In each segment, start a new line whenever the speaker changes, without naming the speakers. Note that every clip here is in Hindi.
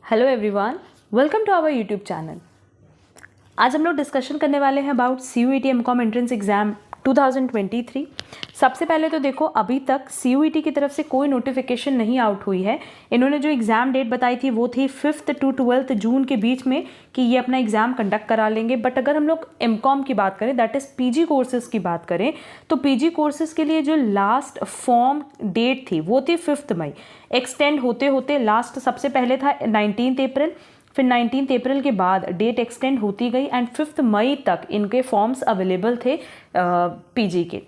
Hello everyone, welcome to our YouTube channel. आज हम लोग डिस्कशन करने वाले हैं about CUET MCom entrance exam 2023। सबसे पहले तो देखो, अभी तक CUET की तरफ से कोई नोटिफिकेशन नहीं आउट हुई है। इन्होंने जो एग्ज़ाम डेट बताई थी वो थी 5 to 12 जून के बीच में कि ये अपना एग्ज़ाम कंडक्ट करा लेंगे। बट अगर हम लोग एमकॉम की बात करें, दैट इज़ PG कोर्सेज़ की बात करें, तो PG कोर्सेज़ के लिए जो लास्ट फॉर्म डेट थी वो थी 5 मई। एक्सटेंड होते होते लास्ट सबसे पहले था 19 अप्रैल, फिर 19 अप्रैल के बाद डेट एक्सटेंड होती गई एंड 5 मई तक इनके फॉर्म्स अवेलेबल थे PG के।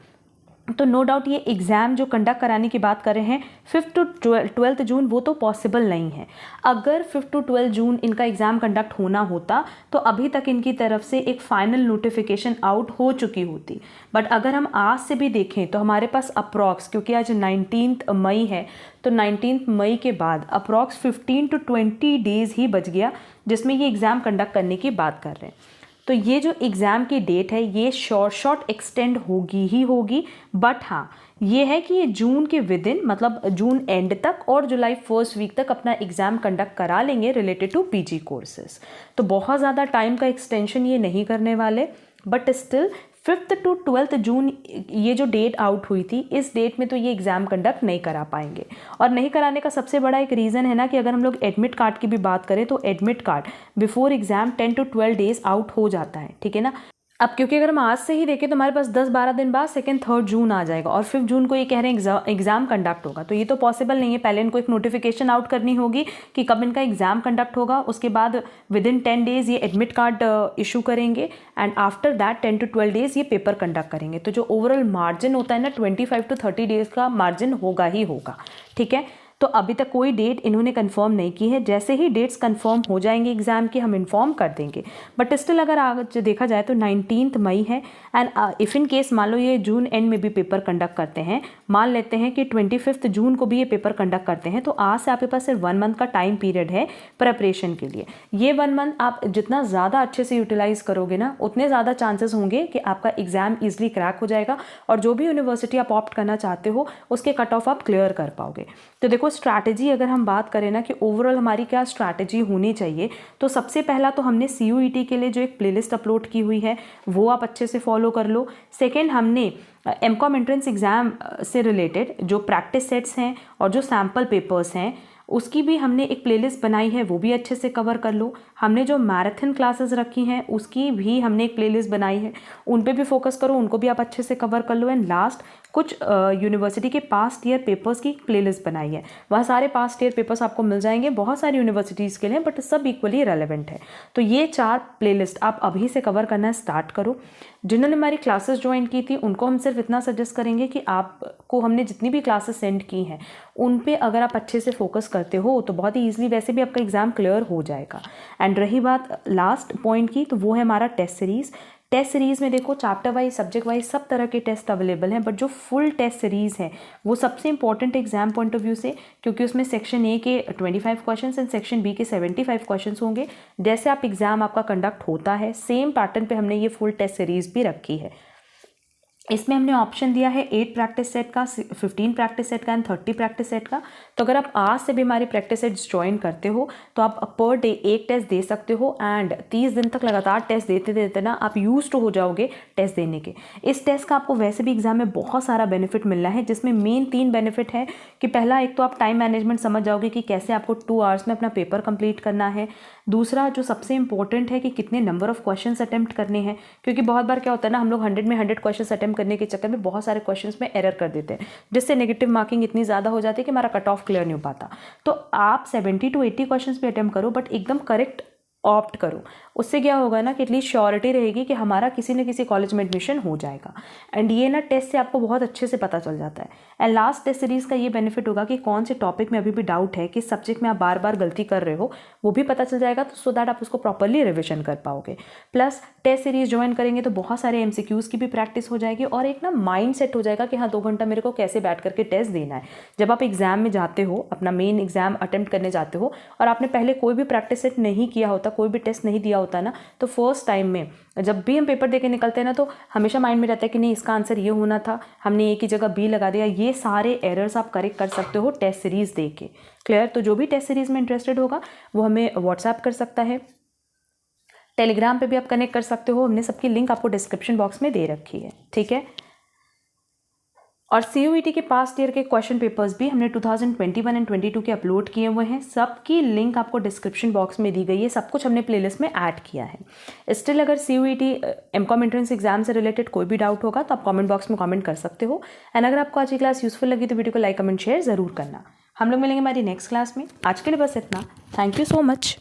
तो नो डाउट ये एग्ज़ाम जो कंडक्ट कराने की बात कर रहे हैं 5 to 12 जून, वो तो पॉसिबल नहीं है। अगर 5 to 12 जून इनका एग्ज़ाम कंडक्ट होना होता तो अभी तक इनकी तरफ से एक फाइनल नोटिफिकेशन आउट हो चुकी होती। बट अगर हम आज से भी देखें तो हमारे पास अप्रॉक्स, क्योंकि आज 19 मई है, तो 19 मई के बाद अप्रॉक्स 15 to 20 डेज़ ही बच गया जिसमें ये एग्ज़ाम कंडक्ट करने की बात कर रहे हैं। तो ये जो एग्ज़ाम की डेट है ये शॉर्ट एक्सटेंड होगी ही होगी। बट हाँ, ये है कि ये जून के विदिन, मतलब जून एंड तक और जुलाई फर्स्ट वीक तक अपना एग्ज़ाम कंडक्ट करा लेंगे रिलेटेड टू PG कोर्सेज। तो बहुत ज़्यादा टाइम का एक्सटेंशन ये नहीं करने वाले। बट स्टिल 5 to 12 जून ये जो डेट आउट हुई थी, इस डेट में तो ये एग्ज़ाम कंडक्ट नहीं करा पाएंगे। और नहीं कराने का सबसे बड़ा एक रीज़न है ना कि अगर हम लोग एडमिट कार्ड की भी बात करें तो admit card before exam 10 to 12 days out हो जाता है, ठीक है ना। अब क्योंकि अगर हम आज से ही देखें तो हमारे पास 10-12 दिन बाद 2-3 जून आ जाएगा और 5 जून को ये कह रहे हैं एग्ज़ाम कंडक्ट होगा, तो ये तो पॉसिबल नहीं है। पहले इनको एक नोटिफिकेशन आउट करनी होगी कि कब इनका एग्ज़ाम कंडक्ट होगा, उसके बाद विदिन 10 डेज़ ये एडमिट कार्ड इशू करेंगे and after that 10 to 12 days ये पेपर कंडक्ट करेंगे। तो जो ओवरऑल मार्जिन होता है ना, 25 to 30 डेज़ का मार्जिन होगा ही होगा, ठीक है। तो अभी तक कोई डेट इन्होंने कंफर्म नहीं की है। जैसे ही डेट्स कंफर्म हो जाएंगे एग्ज़ाम की, हम इन्फॉर्म कर देंगे। बट स्टिल अगर आज देखा जाए तो 19 मई है एंड इफ़ इन केस मान लो ये जून एंड में भी पेपर कंडक्ट करते हैं, मान लेते हैं कि 25 जून को भी ये पेपर कंडक्ट करते हैं, तो आज से आपके पास सिर्फ 1 मंथ का टाइम पीरियड है प्रिपरेशन के लिए। ये 1 मंथ आप जितना ज़्यादा अच्छे से यूटिलाइज़ करोगे ना, उतने ज़्यादा चांसेस होंगे कि आपका एग्ज़ाम ईजिली क्रैक हो जाएगा और जो भी यूनिवर्सिटी आप ऑप्ट करना चाहते हो उसके कट ऑफ आप क्लियर कर पाओगे। तो देखो, स्ट्रैटेजी अगर हम बात करें ना कि ओवरऑल हमारी क्या स्ट्रैटेजी होनी चाहिए, तो सबसे पहला तो हमने CUET के लिए जो एक प्लेलिस्ट अपलोड की हुई है वो आप अच्छे से फॉलो कर लो। सेकेंड, हमने एमकॉम एंट्रेंस एग्ज़ाम से रिलेटेड जो प्रैक्टिस सेट्स हैं और जो सैम्पल पेपर्स हैं उसकी भी हमने एक प्लेलिस्ट बनाई है, वो भी अच्छे से कवर कर लो। हमने जो मैराथन क्लासेस रखी हैं उसकी भी हमने एक प्लेलिस्ट बनाई है, उन पे भी फोकस करो, उनको भी आप अच्छे से कवर कर लो। एंड लास्ट, कुछ यूनिवर्सिटी के पास्ट ईयर पेपर्स की प्लेलिस्ट बनाई है, वह सारे पास्ट ईयर पेपर्स आपको मिल जाएंगे। बहुत सारी यूनिवर्सिटीज़ के लिए, बट सब इक्वली रेलेवेंट है। तो ये 4 प्लेलिस्ट आप अभी से कवर करना स्टार्ट करो। जिन्होंने हमारी क्लासेस ज्वाइन की थी उनको हम सिर्फ इतना सजेस्ट करेंगे कि आपको हमने जितनी भी क्लासेस सेंड की हैं उन पे अगर आप अच्छे से फोकस करते हो तो बहुत ही ईजिली वैसे भी आपका एग्ज़ाम क्लियर हो जाएगा। एंड रही बात लास्ट पॉइंट की, तो वो है हमारा टेस्ट सीरीज़। टेस्ट सीरीज़ में देखो, चैप्टर वाइज, सब्जेक्ट वाइज सब तरह के टेस्ट अवेलेबल हैं, बट जो फुल टेस्ट सीरीज़ है वो सबसे important exam point of view से, क्योंकि उसमें सेक्शन A के 25 क्वेश्चन एंड सेक्शन B के 75 क्वेश्चन होंगे। जैसे आप एग्ज़ाम आपका कंडक्ट होता है सेम पैटर्न पे हमने ये फुल टेस्ट सीरीज़ भी रखी है। इसमें हमने ऑप्शन दिया है 8 प्रैक्टिस सेट का, 15 प्रैक्टिस सेट का एंड 30 प्रैक्टिस सेट का। तो अगर आप आज से भी हमारी प्रैक्टिस सेट्स ज्वाइन करते हो तो आप पर डे एक टेस्ट दे सकते हो एंड 30 दिन तक लगातार टेस्ट देते देते ना आप यूज्ड हो जाओगे टेस्ट देने के। इस टेस्ट का आपको वैसे भी एग्जाम में बहुत सारा बेनिफिट मिलना है, जिसमें मेन 3 बेनिफिट है कि पहला, एक तो आप टाइम मैनेजमेंट समझ जाओगे कि कैसे आपको 2 आवर्स में अपना पेपर कंप्लीट करना है। दूसरा, जो सबसे इंपॉर्टेंट है कि कितने नंबर ऑफ क्वेश्चन अटेम्प्ट करने हैं, क्योंकि बहुत बार क्या होता है ना, हम लोग 100 में 100 क्वेश्चन अटेम्प्ट करने के चक्कर में बहुत सारे क्वेश्चंस में एरर कर देते हैं, जिससे नेगेटिव मार्किंग इतनी ज़्यादा हो जाती है कि हमारा कट ऑफ क्लियर नहीं हो पाता। तो आप 70 to 80 क्वेश्चंस भी अटेम्प्ट करो, बट एकदम करेक्ट ऑप्ट करो। उससे क्या होगा ना कि एटलीस्ट श्योरिटी रहेगी कि हमारा किसी न किसी कॉलेज में एडमिशन हो जाएगा। एंड ये ना टेस्ट से आपको बहुत अच्छे से पता चल जाता है। एंड लास्ट टेस्ट सीरीज़ का ये बेनिफिट होगा कि कौन से टॉपिक में अभी भी डाउट है, किस सब्जेक्ट में आप बार बार गलती कर रहे हो, वो भी पता चल जाएगा, तो सो दैट आप उसको प्रॉपरली रिविजन कर पाओगे। प्लस टेस्ट सीरीज़ ज्वाइन करेंगे तो बहुत सारे MCQs की भी प्रैक्टिस हो जाएगी और एक ना माइंड सेट हो जाएगा कि हाँ 2 घंटा मेरे को कैसे बैठ करके टेस्ट देना है। जब आप एग्जाम में जाते हो, अपना मेन एग्जाम अटेम्प्ट करने जाते हो और आपने पहले कोई भी प्रैक्टिस सेट नहीं किया होता, होता, कोई भी टेस्ट नहीं दिया होता ना, तो फर्स्ट टाइम में जब भी हम पेपर दे के निकलते हैं ना, तो हमेशा माइंड में रहता है कि नहीं इसका आंसर ये होना था, हमने ए की जगह बी लगा दिया। ये सारे एरर्स आप करेक्ट कर सकते हो टेस्ट सीरीज़ दे के। क्लियर? तो जो भी टेस्ट सीरीज़ में इंटरेस्टेड होगा वो हमें व्हाट्सएप कर सकता है, टेलीग्राम पे भी आप कनेक्ट कर सकते हो। हमने सबकी लिंक आपको डिस्क्रिप्शन बॉक्स में दे रखी है, ठीक है। और CUET के पास्ट ईयर के क्वेश्चन पेपर्स भी हमने 2021 एंड 22 के अपलोड किए हुए हैं। सबकी लिंक आपको डिस्क्रिप्शन बॉक्स में दी गई है, सब कुछ हमने प्लेलिस्ट में ऐड किया है। स्टिल अगर CUET MCOM एंट्रेंस एग्जाम से रिलेटेड कोई भी डाउट होगा तो आप कमेंट बॉक्स में कमेंट कर सकते हो। एंड अगर आपको आज की क्लास यूजफुल लगी तो वीडियो को लाइक कमेंट शेयर ज़रूर करना। हम लोग मिलेंगे हमारी नेक्स्ट क्लास में। आज के लिए बस इतना। Thank you so much.